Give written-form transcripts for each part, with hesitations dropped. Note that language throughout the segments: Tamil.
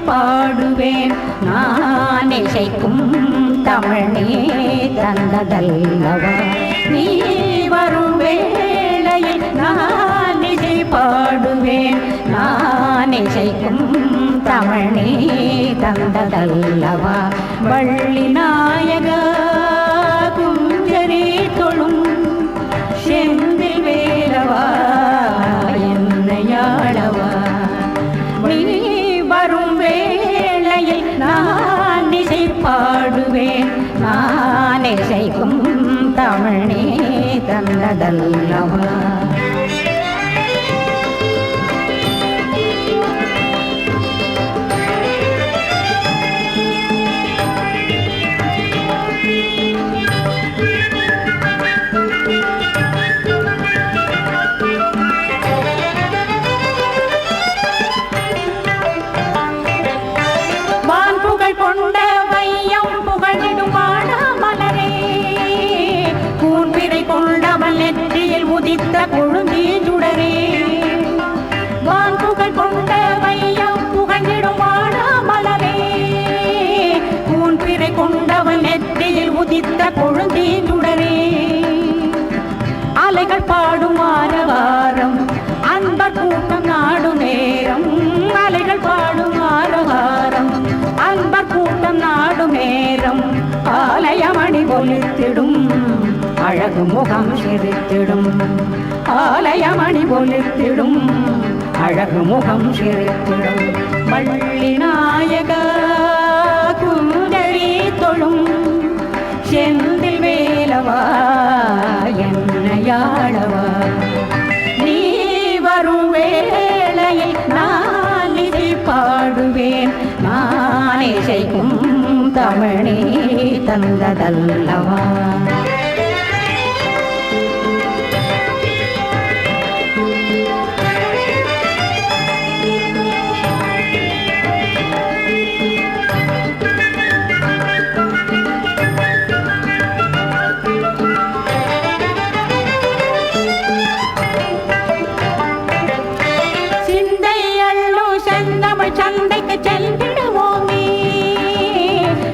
பாடுவேன் நான் இசைக்கும் தமிழ் நீ தந்ததல்லவா நீ வரும் வேளையில் நான் இசை பாடுவேன் நான் இசைக்கும் தமிழ் நீ தந்ததல்லவா வள்ளி நாயகா குஞ்சரி தொழும் செந்தில் வேலவா என்னையாளவா நீ வரும் வேளையில் நான் இசை பாடுவேன் நான் இசைக்கும் தமிழ் நீ தந்ததல்லவா உதித்த கொழுந்தி சுடரே வான் புகழ் கொண்ட வையம் புகழ்ந்திடும் வாடாமலரே கூன் பிறை கொண்டவன் நெற்றியில் உதித்த கொழுந்தி சுடரே அலைகள் பாடும் ஆரவாரம் அன்பர் கூட்டம் நாடும் நேரம் அலைகள் பாடும் ஆரவாரம் அன்பர் கூட்டம் நாடும் நேரம் ஆலயமணி ஒலித்திடும் அழகு முகம் சிரித்திடும் ஆலயமணி ஒலித்திடும் அழகு முகம் சிரித்திடும் வள்ளி நாயகா குஞ்சரி தொழும் செந்தில் வேலவா என்னையாளவா நீ வரும் வேளையில் நான் இசை பாடுவேன் நான் இசைக்கும் தமிழ் நீ தந்ததல்லவா சந்தைக்கு சென்றிடுவோமே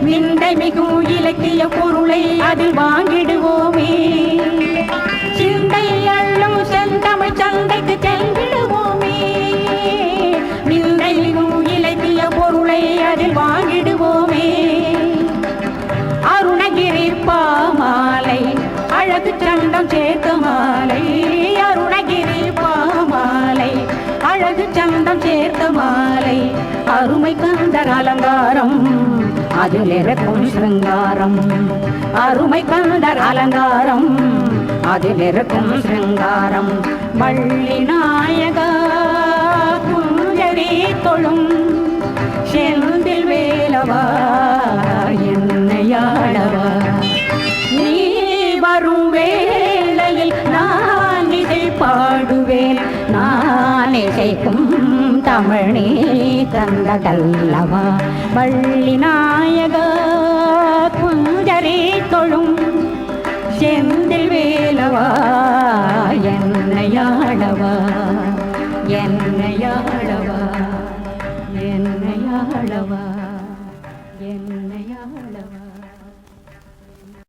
விந்தை மிகும் இலக்கிய பொருளை அதில் வாங்கிடுவோமே சிந்தை அள்ளும் செந்தமிழ் சந்தைக்கு சென்றிடுவோமே விந்தை மிகும் இலக்கிய பொருளை அதில் வாங்கிடுவோமே அருணகிரி பாமாலை அழகு சண்டம் சேர்த்த மாலை அருணகிரி பாமாலை அழகு சந்தம் சேர்த்த மாலை அருமை கந்தர் அலங்காரம் அதில் இருக்கும் சிருங்காரம் அருமை கந்தர் அலங்காரம் அதில் இருக்கும் சிருங்காரம் வள்ளி நாயகா குஞ்சரி தொழும் செந்தில் வேலவா என்னையாளவா நீ வரும் வேளையில் நான் இசை பாடுவேன் நான் இசைக்கும் தமிழ் நீ தந்ததல்லவா வள்ளி நாயகா குஞ்சரி தொழும் செந்தில் வேலவா என்னையாளவா என்னையாளவா என்னையாளவா என்னையாளவா